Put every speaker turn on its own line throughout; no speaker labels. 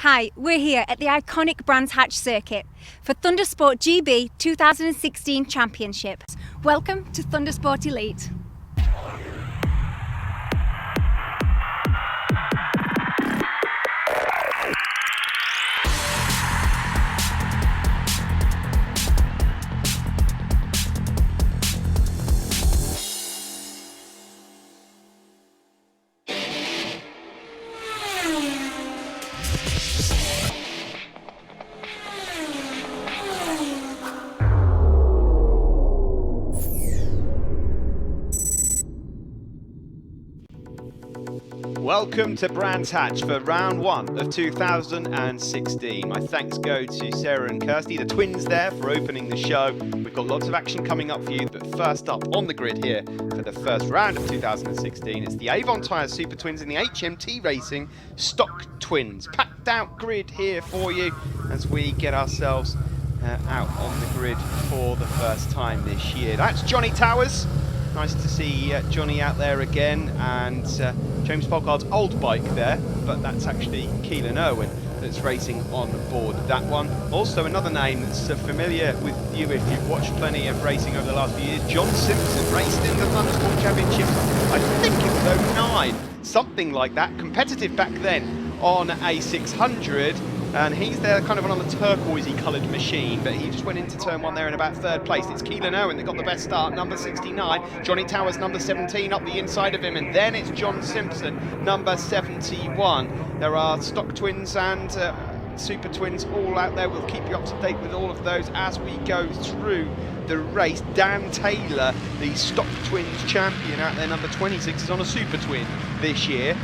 Hi, we're here at the iconic Brands Hatch circuit for Thundersport GB 2016 Championship. Welcome to Thundersport Elite.
Welcome to Brands Hatch for round one of 2016. My thanks go to Sara-Kirsty, the twins there, for opening the show. We've got lots of action coming up for you, but first up on the grid here for the first round of 2016, it's the AVON tyre Supertwins in the HMT Racing Stocktwins. Packed out grid here for you as we get ourselves out on the grid for the first time this year. That's Johnny Towers. Nice to see Johnny out there again, and James Polcard's old bike there, but that's actually Keelan Irwin that's racing on board that one. Also another name that's familiar with you if you've watched plenty of racing over the last few years, John Simpson, raced in the Thundersport Championship, I think it was 09, something like that, competitive back then on a 600. And he's there kind of on a turquoisey coloured machine, but he just went into turn one there in about third place. It's Keelan Irwin that got the best start, number 69. Johnny Towers, number 17, up the inside of him. And then it's John Simpson, number 71. There are Stocktwins and Supertwins all out there. We'll keep you up to date with all of those as we go through the race. Dan Taylor, the Stocktwins champion out there, number 26, is on a Supertwin this year,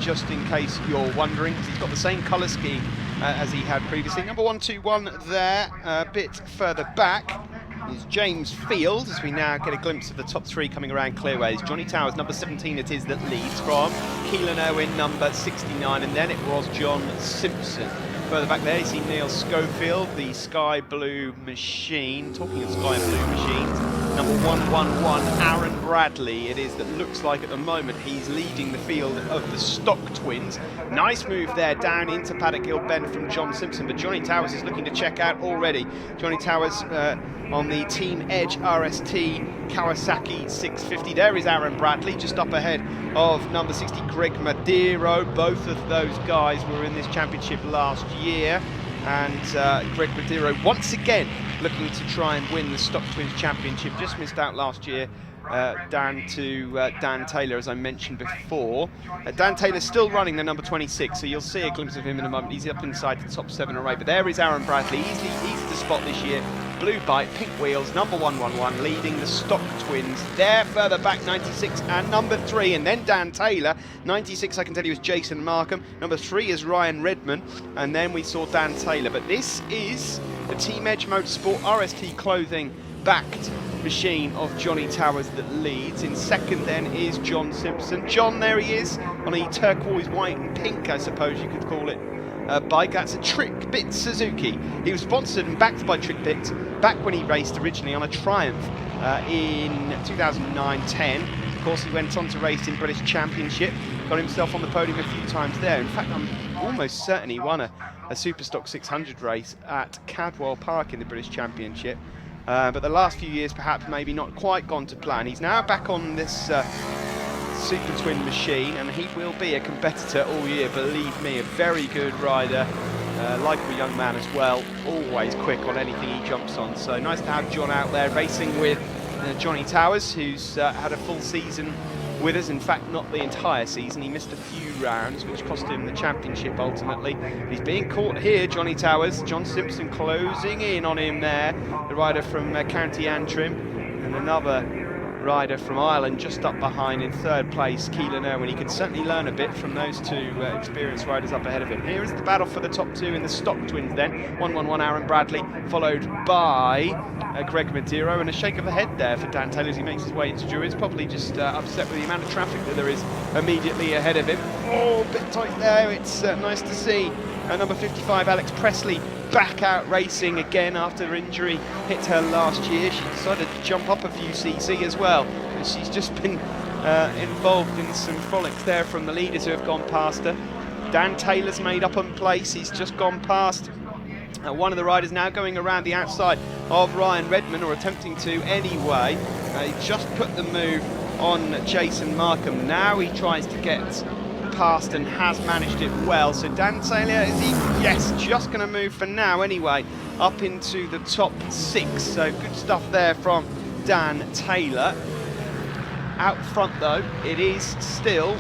just in case you're wondering, because he's got the same colour scheme as he had previously. Number 121 there, a bit further back is James Field, as we now get a glimpse of the top three coming around clearways. Johnny Towers, number 17 it is, that leads from Keelan Irwin, number 69, and then it was John Simpson. Further back there you see Neil Schofield, the Sky Blue machine. Talking of Sky Blue machines, number 111, Aaron Bradley it is, that looks like at the moment he's leading the field of the Stocktwins. Nice move there down into Paddock Hill Bend from John Simpson, but Johnny Towers is looking to check out already. Johnny Towers on the Team Edge RST Kawasaki 650. There is Aaron Bradley just up ahead of number 60 Greg Madero. Both of those guys were in this championship last year, and Greg Madero once again looking to try and win the Stocktwins championship. Just missed out last year down to Dan Taylor, as I mentioned before. Dan Taylor's still running the number 26, so you'll see a glimpse of him in a moment. He's up inside the top 7 or 8, but there is Aaron Bradley, easy to spot this year. Blue bike, pink wheels, number 111, leading the Stocktwins. There, further back, 96 and number 3, and then Dan Taylor. 96, I can tell you, is Jason Markham. Number 3 is Ryan Redman, and then we saw Dan Taylor. But this is the Team Edge Motorsport RST clothing backed machine of Johnny Towers that leads. In second then is John Simpson. John, there he is, on a turquoise, white and pink, I suppose you could call it, bike. That's a Trick Bit Suzuki. He was sponsored and backed by Trick Bit back when he raced originally on a Triumph in 2009-10. Of course, he went on to race in British Championship, got himself on the podium a few times there. In fact, I'm almost certain he won a Superstock 600 race at Cadwell Park in the British Championship. But the last few years perhaps maybe not quite gone to plan. He's now back on this Supertwin machine, and he will be a competitor all year, believe me. A very good rider, likeable young man as well, always quick on anything he jumps on. So nice to have John out there racing with Johnny Towers, who's had a full season with us. In fact, not the entire season. He missed a few rounds, which cost him the championship ultimately. He's being caught here, Johnny Towers. John Simpson closing in on him there, the rider from County Antrim, and another rider from Ireland just up behind in third place, Keelan Irwin. He can certainly learn a bit from those two experienced riders up ahead of him. Here is the battle for the top two in the Stocktwins then. 111 Aaron Bradley, followed by Greg Madero, and a shake of the head there for Dan Taylor as he makes his way into Druids, probably just upset with the amount of traffic that there is immediately ahead of him. Oh, a bit tight there. It's nice to see number 55 Alex Presley back out racing again after injury hit her last year. She decided to jump up a few cc as well, and she's just been involved in some frolics there from the leaders who have gone past her. Dan Taylor's made up on place. He's just gone past one of the riders, now going around the outside of Ryan Redmond, or attempting to anyway. He just put the move on Jason Markham. Now he tries to get past and has managed it well. So Dan Taylor, is he? Yes, just going to move for now anyway, up into the top 6. So good stuff there from Dan Taylor. Out front though, it is still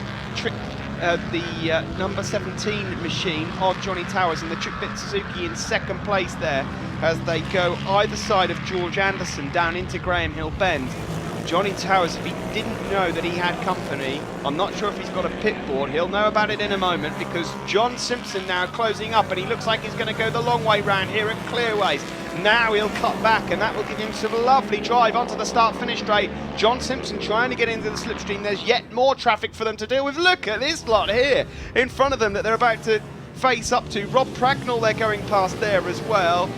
the number 17 machine of Johnny Towers and the TrickBit Suzuki in second place there, as they go either side of George Anderson down into Graham Hill Bend. Johnny Towers, if he didn't know that he had company, I'm not sure if he's got a pit board. He'll know about it in a moment, because John Simpson now closing up, and he looks like he's going to go the long way round here at Clearways. Now he'll cut back, and that will give him some lovely drive onto the start-finish straight. John Simpson trying to get into the slipstream. There's yet more traffic for them to deal with. Look at this lot here in front of them that they're about to face up to. Rob Pragnall, they're going past there as well,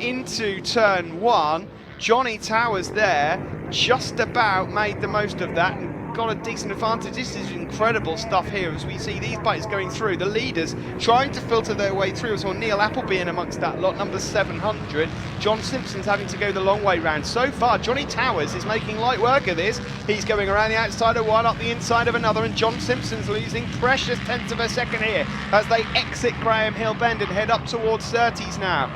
into turn 1. Johnny Towers there just about made the most of that and got a decent advantage. This is incredible stuff here as we see these bikes going through. The leaders trying to filter their way through. We saw Neil Appleby in amongst that lot, number 700. John Simpson's having to go the long way round. So far, Johnny Towers is making light work of this. He's going around the outside of one, up the inside of another, and John Simpson's losing precious tenths of a second here as they exit Graham Hill Bend and head up towards Surtees now.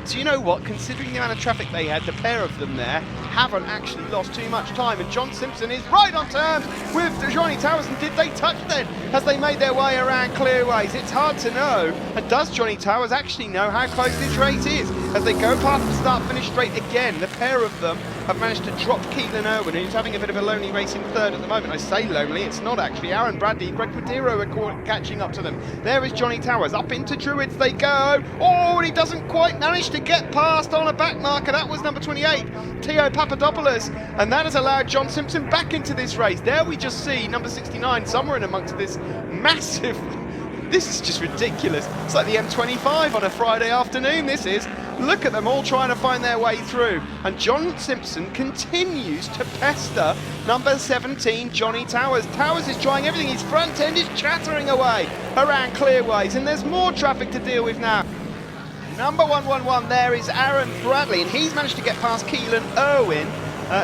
Do you know what? Considering the amount of traffic they had, the pair of them there haven't actually lost too much time, and John Simpson is right on terms with Johnny Towers. And did they touch then as they made their way around Clearways? It's hard to know. And does Johnny Towers actually know how close this race is? As they go past the start-finish straight again, the pair of them have managed to drop Keelan Irwin, who's having a bit of a lonely race in third at the moment. I say lonely, it's not actually. Aaron Bradley and Greg Madero are catching up to them. There is Johnny Towers. Up into Druids they go. Oh, and he doesn't quite manage to get past on a back marker. That was number 28, Theo Papadopoulos, and that has allowed John Simpson back into this race. There we just see number 69 somewhere in amongst this massive... This is just ridiculous. It's like the M25 on a Friday afternoon, this is. Look at them all trying to find their way through. And John Simpson continues to pester number 17, Johnny Towers. Towers is trying everything. His front end is chattering away around Clearways, and there's more traffic to deal with now. Number 111 there is Aaron Bradley, and he's managed to get past Keelan Irwin.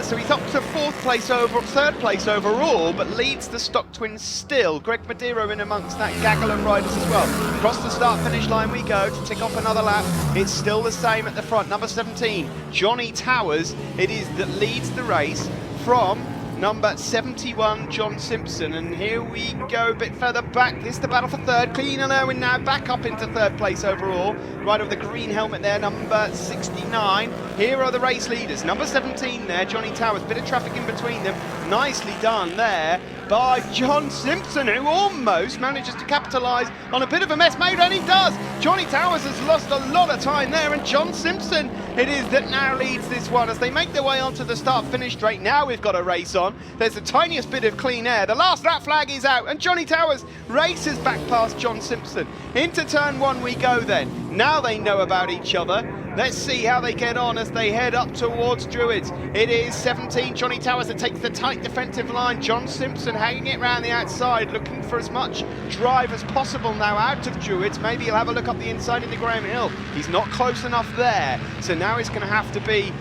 So he's up to third place overall, but leads the Stocktwins still. Greg Madero in amongst that gaggle of riders as well. Across the start-finish line we go to tick off another lap. It's still the same at the front. Number 17, Johnny Towers, it is that leads the race from number 71, John Simpson. And here we go a bit further back. This is the battle for third. Keelan Irwin now back up into third place overall. Rider with the green helmet there, number 69. Here are the race leaders. Number 17 there, Johnny Towers. Bit of traffic in between them. Nicely done there by John Simpson, who almost manages to capitalise on a bit of a mess made, and he does. Johnny Towers has lost a lot of time there, and John Simpson it is that now leads this one as they make their way onto the start-finish straight. Now we've got a race on. There's the tiniest bit of clean air. The last lap flag is out, and Johnny Towers races back past John Simpson. Into turn 1 we go then. Now they know about each other. Let's see how they get on as they head up towards Druids. It is 17, Johnny Towers, that takes the tight defensive line. John Simpson hanging it round the outside, looking for as much drive as possible now out of Druids. Maybe he'll have a look up the inside into Graham Hill. He's not close enough there, so now he's going to have to be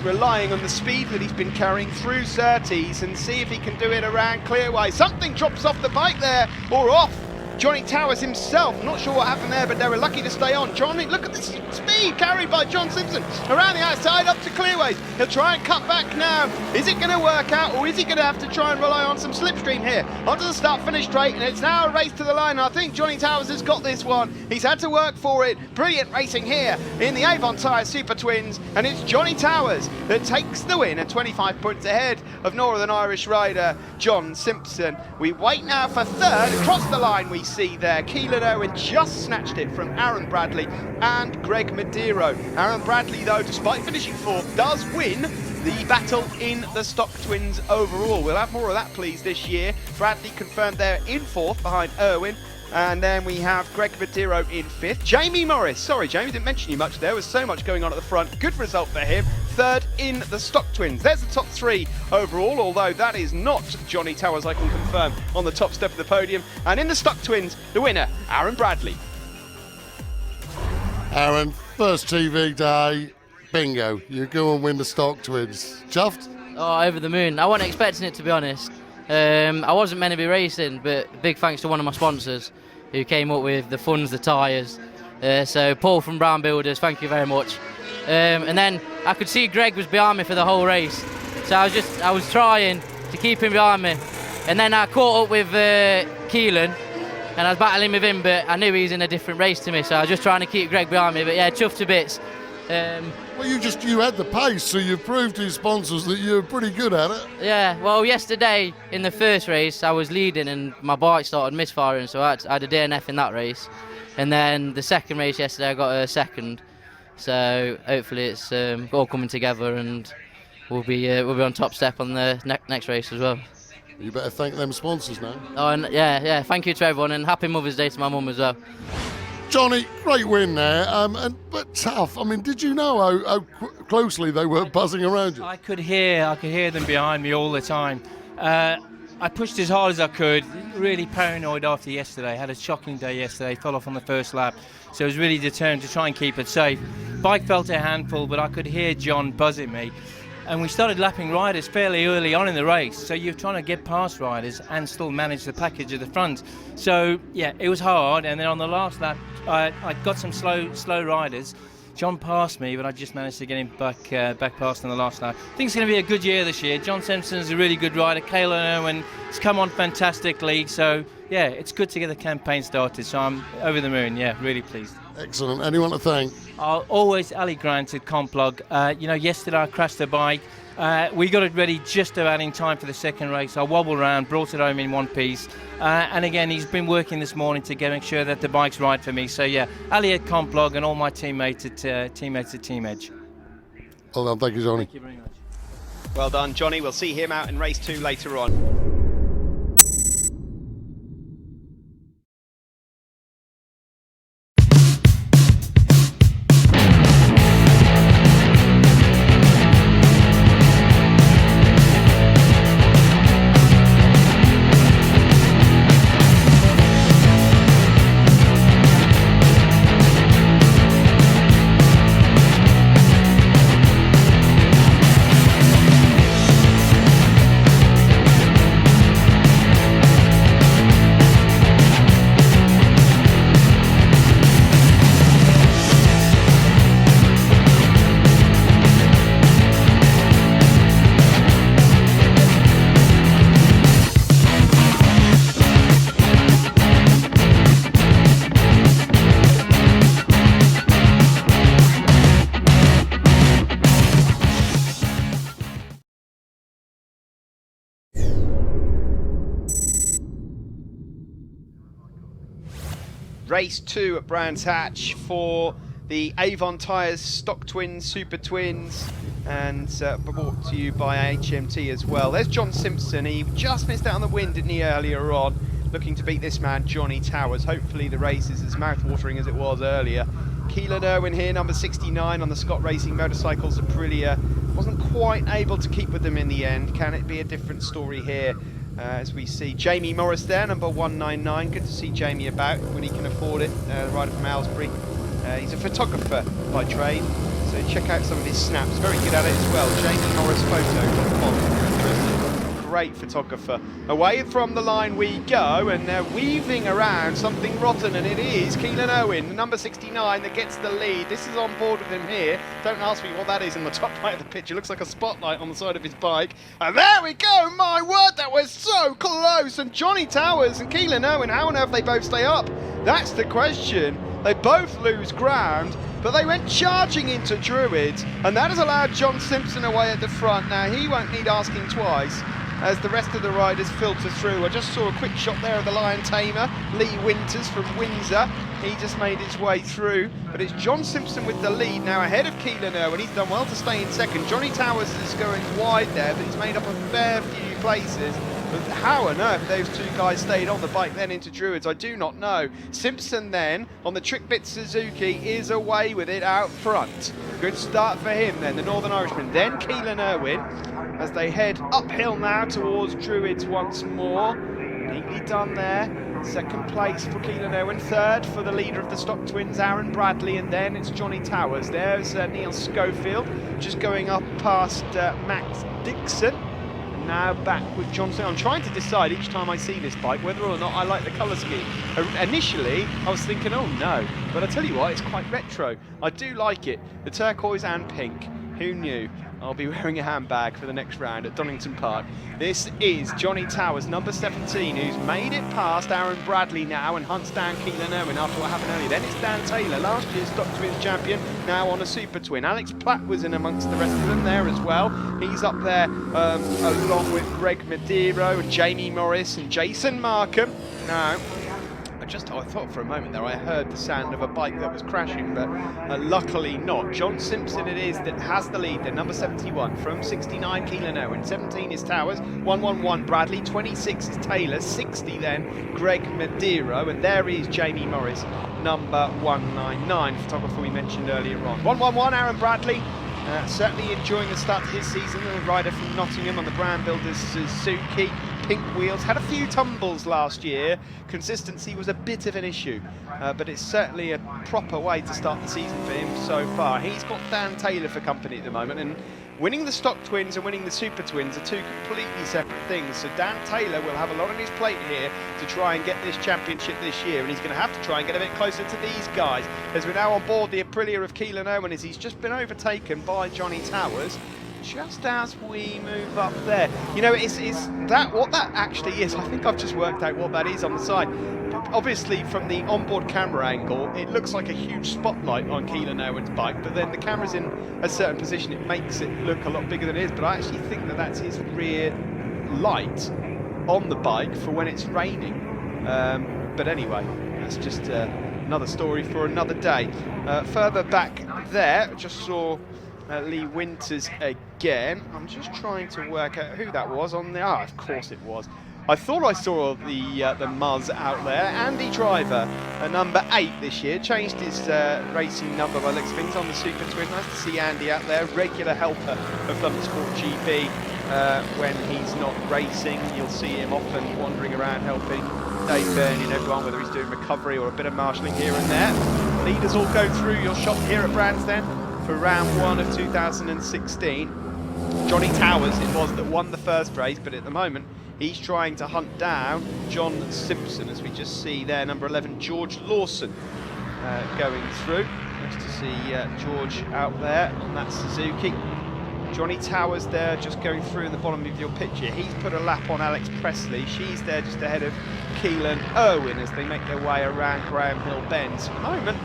relying on the speed that he's been carrying through Surtees and see if he can do it around Clearway. Something drops off the bike there, or off Johnny Towers himself. Not sure what happened there, but they were lucky to stay on. Johnny, look at the speed carried by John Simpson around the outside up to Clearways. He'll try and cut back now. Is it going to work out, or is he going to have to try and rely on some slipstream here? Onto the start-finish straight, and it's now a race to the line. I think Johnny Towers has got this one. He's had to work for it. Brilliant racing here in the AVON Tyre Supertwins, and it's Johnny Towers that takes the win at 25 points ahead of Northern Irish rider John Simpson. We wait now for third. Across the line we see there Keelan Irwin just snatched it from Aaron Bradley and Greg Madero. Aaron Bradley, though, despite finishing fourth, does win the battle in the Stocktwins overall. We'll have more of that, please, this year. Bradley confirmed there in fourth behind Irwin. And then we have Greg Madero in fifth. Jamie Morris, sorry Jamie, didn't mention you much. There was so much going on at the front. Good result for him. third in the Stocktwins. There's the top three overall, although that is not Johnny Towers, I can confirm, on the top step of the podium. And in the Stocktwins, the winner, Aaron Bradley.
Aaron, first TV day, bingo, you go and win the Stocktwins. Chuffed?
Oh, over the moon. I wasn't expecting it, to be honest. I wasn't meant to be racing, but big thanks to one of my sponsors who came up with the funds, the tyres. So Paul from Brown Builders, thank you very much. And then I could see Greg was behind me for the whole race. So I was trying to keep him behind me. And then I caught up with Keelan, and I was battling with him, but I knew he was in a different race to me, so I was just trying to keep Greg behind me. But yeah, chuffed to bits.
Well, you had the pace, so you proved to your sponsors that you were pretty good at it.
Yeah, well, yesterday in the first race, I was leading and my bike started misfiring, so I had a DNF in that race. And then the second race yesterday, I got a second. So hopefully it's all coming together, and we'll be on top step on the next race as well.
You better thank them sponsors now.
Oh, and yeah, thank you to everyone, and happy Mother's Day to my mum as well.
Johnny, great win there, but tough. I mean, did you know how closely they were buzzing around you?
I could hear them behind me all the time. I pushed as hard as I could, really paranoid after yesterday. Had a shocking day yesterday, fell off on the first lap. So I was really determined to try and keep it safe. Bike felt a handful, but I could hear John buzzing me. And we started lapping riders fairly early on in the race. So you're trying to get past riders and still manage the package at the front. So yeah, it was hard. And then on the last lap, I got some slow riders. John passed me, but I just managed to get him back past on the last lap. I think it's going to be a good year this year. John Simpson's a really good rider. Kayla Irwin has come on fantastically. So yeah, it's good to get the campaign started. So I'm over the moon. Yeah, really pleased.
Excellent. Anyone to thank?
Always Ali Grant at Complog. Yesterday I crashed the bike. We got it ready just about in time for the second race. I wobbled around, brought it home in one piece. And again, he's been working this morning to make sure that the bike's right for me. So yeah, Ali at Complog and all my teammates at Team Edge.
Well done. Thank you, Johnny.
Thank you very much.
Well done, Johnny. We'll see him out in race 2 later on. Race 2 at Brands Hatch for the AVON tyres, Stocktwins, Supertwins, and brought to you by HMT as well. There's John Simpson. He just missed out on the win, didn't he, earlier on, looking to beat this man, Johnny Towers. Hopefully the race is as mouth-watering as it was earlier. Keelan Irwin here, number 69 on the Scott Racing Motorcycles Aprilia. Wasn't quite able to keep with them in the end. Can it be a different story here? As we see Jamie Morris there, number 199. Good to see Jamie about when he can afford it. Rider from Aylesbury. He's a photographer by trade, so check out some of his snaps. Very good at it as well. JamieMorrisPhoto.com. Great photographer. Away from the line we go, and they're weaving around something rotten, and it is Keelan Irwin, number 69, that gets the lead. This is on board with him here. Don't ask me what that is in the top right of the picture. Looks like a spotlight on the side of his bike. And there we go. My word, that was so close. And Johnny Towers and Keelan Irwin, how on earth they both stay up? That's the question. They both lose ground, but they went charging into Druids, and that has allowed John Simpson away at the front. Now, he won't need asking twice as the rest of the riders filter through. I just saw a quick shot there of the Lion Tamer, Lee Winters from Windsor. He just made his way through, but it's John Simpson with the lead now ahead of Keelan Irwin. He's done well to stay in second. Johnny Towers is going wide there, but he's made up a fair few places. But how on earth those two guys stayed on the bike then into Druids, I do not know. Simpson then, on the Trick Bit Suzuki, is away with it out front. Good start for him then, the Northern Irishman. Then Keelan Irwin, as they head uphill now towards Druids once more. Neatly done there. Second place for Keelan Irwin, third for the leader of the Stocktwins, Aaron Bradley, and then it's Johnny Towers. There's Neil Schofield just going up past Max Dixon. Now back with Johnson. I'm trying to decide each time I see this bike whether or not I like the colour scheme. Initially, I was thinking, oh no, but I tell you what, it's quite retro. I do like it. The turquoise and pink. Who knew? I'll be wearing a handbag for the next round at Donington Park. This is Johnny Towers, number 17, who's made it past Aaron Bradley now and hunts down Keelan Irwin after what happened earlier. Then it's Dan Taylor, last year's Stocktwins champion, now on a Supertwin. Alex Platt was in amongst the rest of them there as well. He's up there along with Greg Mediro, Jamie Morris and Jason Markham. Now, I thought for a moment there I heard the sound of a bike that was crashing, but luckily not. John Simpson it is that has the lead there, number 71 from 69 Keelan Irwin, 17 is Towers, 111 Bradley, 26 is Taylor, 60 then Greg Mediro, and there is Jamie Morris, number 199, photographer we mentioned earlier on. 111 Aaron Bradley. Certainly enjoying the start to his season, the rider from Nottingham on the Brand Builders Suzuki. Pink wheels, had a few tumbles last year. Consistency was a bit of an issue, but it's certainly a proper way to start the season for him so far. He's got Dan Taylor for company at the moment, and winning the Stocktwins and winning the Supertwins are two completely separate things. So Dan Taylor will have a lot on his plate here to try and get this championship this year, and he's going to have to try and get a bit closer to these guys, as we're now on board the Aprilia of Keelan Irwin, as he's just been overtaken by Johnny Towers. Just as we move up there, you know, is that what that actually is? I think I've just worked out what that is on the side. Obviously, from the onboard camera angle, it looks like a huge spotlight on Keelan Irwin's bike, but then the camera's in a certain position, it makes it look a lot bigger than it is. But I actually think that that's his rear light on the bike for when it's raining. But anyway, that's just another story for another day. Further back there, just saw Lee Winters again. I'm just trying to work out who that was on the... of course it was. I thought I saw the Muzz out there. Andy Driver, number 8 this year, changed his racing number by looks things on the Supertwin. Nice to see Andy out there, regular helper of Thundersport GP. When he's not racing, you'll see him often wandering around helping Dave Byrne and everyone, whether he's doing recovery or a bit of marshalling here and there. Leaders all go through your shop here at Brands then. For round 1 of 2016. Johnny Towers it was that won the first race, but at the moment he's trying to hunt down John Simpson, as we just see there, number 11 George Lawson going through. Nice to see George out there on that Suzuki. Johnny Towers there just going through in the bottom of your picture. He's put a lap on Alex Presley. She's there just ahead of Keelan Irwin as they make their way around Graham Hill Bend. So at the moment,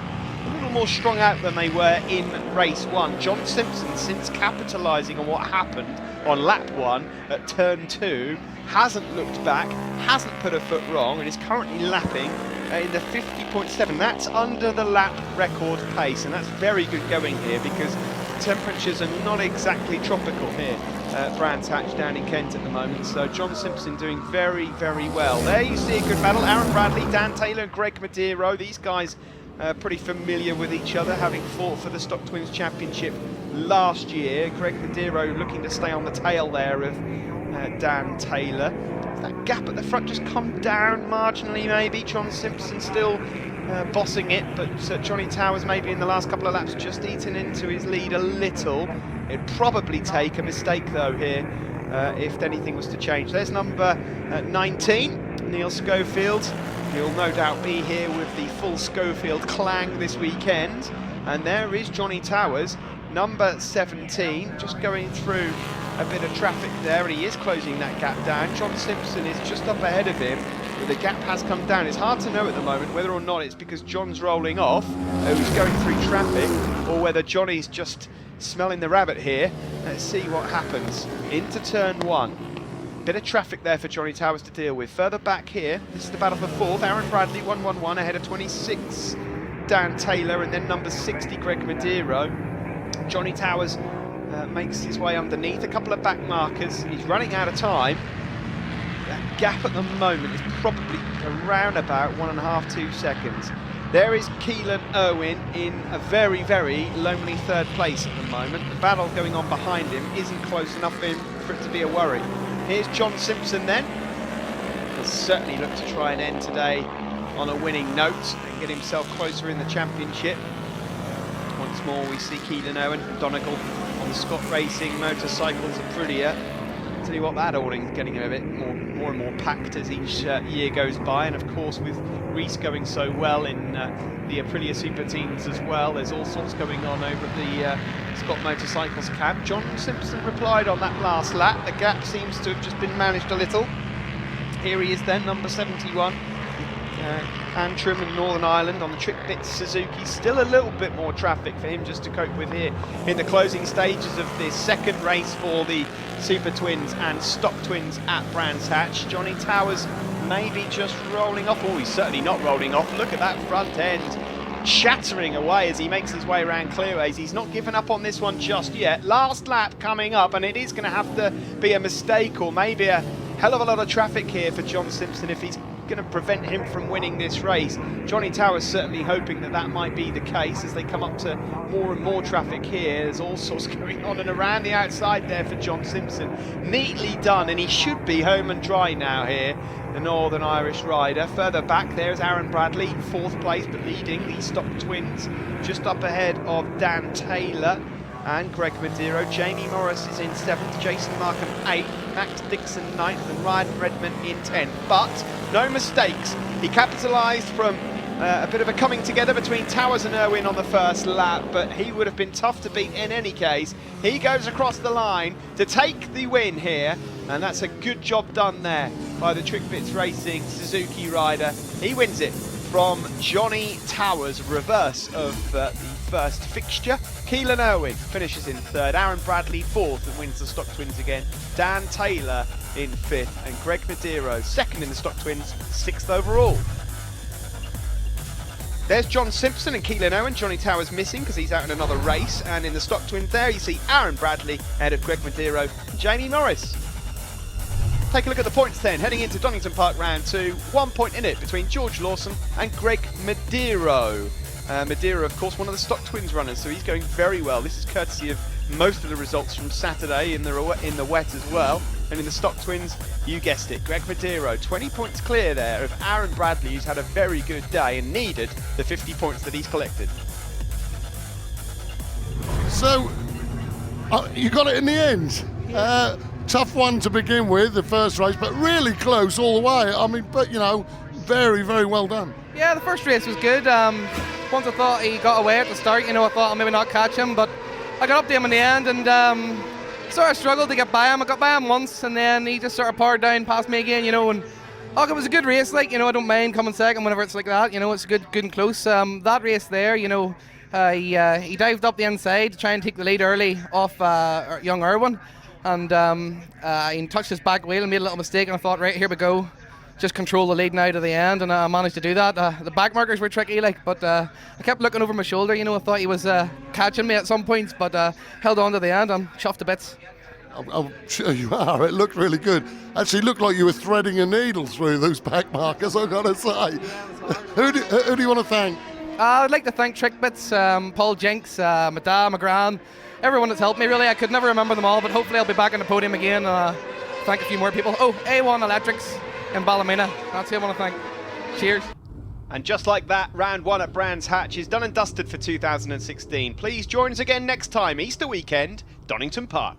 a little more strung out than they were in race 1. John Simpson, since capitalising on what happened on lap 1 at turn 2, hasn't looked back, hasn't put a foot wrong, and is currently lapping in the 50.7. That's under the lap record pace, and that's very good going here because temperatures are not exactly tropical here at Brands Hatch down in Kent at the moment. So John Simpson doing very, very well. There you see a good battle. Aaron Bradley, Dan Taylor and Greg Mediro. These guys pretty familiar with each other, having fought for the Stocktwins Championship last year. Greg Mediro looking to stay on the tail there of Dan Taylor. That gap at the front just come down marginally maybe. John Simpson still bossing it, but Johnny Towers maybe in the last couple of laps just eaten into his lead a little. It'd probably take a mistake though here if anything was to change. There's number 19, Neil Schofield. He'll no doubt be here with the full Schofield clang this weekend. And there is Johnny Towers, number 17, just going through a bit of traffic there, and he is closing that gap down. John Simpson is just up ahead of him, but the gap has come down. It's hard to know at the moment whether or not it's because John's rolling off, who's going through traffic, or whether Johnny's just smelling the rabbit here. Let's see what happens. Into turn 1. Bit of traffic there for Johnny Towers to deal with. Further back here, this is the battle for 4th. Aaron Bradley, 111, ahead of 26, Dan Taylor, and then number 60, Greg Mediro. Johnny Towers makes his way underneath. A couple of back markers. He's running out of time. gap at the moment is probably around about 1.5, 2 seconds. There is Keelan Irwin in a very, very lonely third place at the moment. The battle going on behind him isn't close enough for it to be a worry. Here's John Simpson then. He'll certainly look to try and end today on a winning note and get himself closer in the championship. Once more we see Keelan Irwin, Donegal on the Scott Racing motorcycles Aprilia. Tell you what, that awning getting a bit more and more packed as each year goes by, and of course with Reese going so well in the Aprilia Super Teams as well, there's all sorts going on over at the Scott Motorcycles camp. John Simpson replied on that last lap. The gap seems to have just been managed a little. Here he is then, number 71. Antrim and Northern Ireland on the Trick Bits Suzuki. Still a little bit more traffic for him just to cope with here in the closing stages of this second race for the Supertwins and Stocktwins at Brands Hatch. Johnny Towers maybe just rolling off. Oh, he's certainly not rolling off. Look at that front end shattering away as he makes his way around clearways. He's not given up on this one just yet. Last lap coming up, and it is going to have to be a mistake or maybe a hell of a lot of traffic here for John Simpson if he's going to prevent him from winning this race. Johnny Towers certainly hoping that that might be the case as they come up to more and more traffic here. There's all sorts going on and around the outside there for John Simpson. Neatly done, and he should be home and dry now here, the Northern Irish rider. Further back there's Aaron Bradley, 4th place, but leading the Stocktwins just up ahead of Dan Taylor and Greg Madero. Jamie Morris is in 7th, Jason Markham 8th, Max Dixon 9th, and Ryan Redmond in 10th. But no mistakes. He capitalised from a bit of a coming together between Towers and Irwin on the first lap, but he would have been tough to beat in any case. He goes across the line to take the win here, and that's a good job done there by the Trick Bits Racing Suzuki rider. He wins it from Johnny Towers, reverse of the first fixture. Keelan Irwin finishes in 3rd, Aaron Bradley 4th and wins the Stocktwins again. Dan Taylor in 5th, and Greg Madero 2nd in the Stocktwins, 6th overall. There's John Simpson and Keelan Irwin. Johnny Towers missing because he's out in another race, and in the Stocktwins there you see Aaron Bradley ahead of Greg Madero and Jamie Morris. Take a look at the points then, heading into Donington Park round 2. 1 point in it between George Lawson and Greg Madero. Madero, of course, one of the Stocktwins runners, so he's going very well. This is courtesy of most of the results from Saturday in the wet as well. And in the Stocktwins, you guessed it, Greg Madero, 20 points clear there of Aaron Bradley, who's had a very good day and needed the 50 points that he's collected.
So, you got it in the end. Tough one to begin with, the first race, but really close all the way. I mean, but you know, very, very well done.
Yeah, the first race was good. Once I thought he got away at the start, you know, I thought I'll maybe not catch him, but I got up to him in the end and sort of struggled to get by him. I got by him once and then he just sort of powered down past me again, you know, and it was a good race, like, you know, I don't mind coming second whenever it's like that, you know, it's good and close. That race there, you know, he dived up the inside to try and take the lead early off young Irwin, and he touched his back wheel and made a little mistake, and I thought, right, here we go. Just control the lead now to the end, and I managed to do that. The back markers were tricky, like, but I kept looking over my shoulder, you know, I thought he was catching me at some points, but held on to the end. I'm chuffed to bits.
I'm sure you are. It looked really good. Actually looked like you were threading a needle through those back markers, I've got to say. Who do you want to thank?
I'd like to thank Trick Bits, Paul Jenks, Madame McGran, everyone that's helped me, really. I could never remember them all, but hopefully I'll be back on the podium again. Thank a few more people. Oh, AVON Electrics in Ballymena. That's who I want to thank. Cheers.
And just like that, round 1 at Brands Hatch is done and dusted for 2016. Please join us again next time, Easter weekend, Donington Park.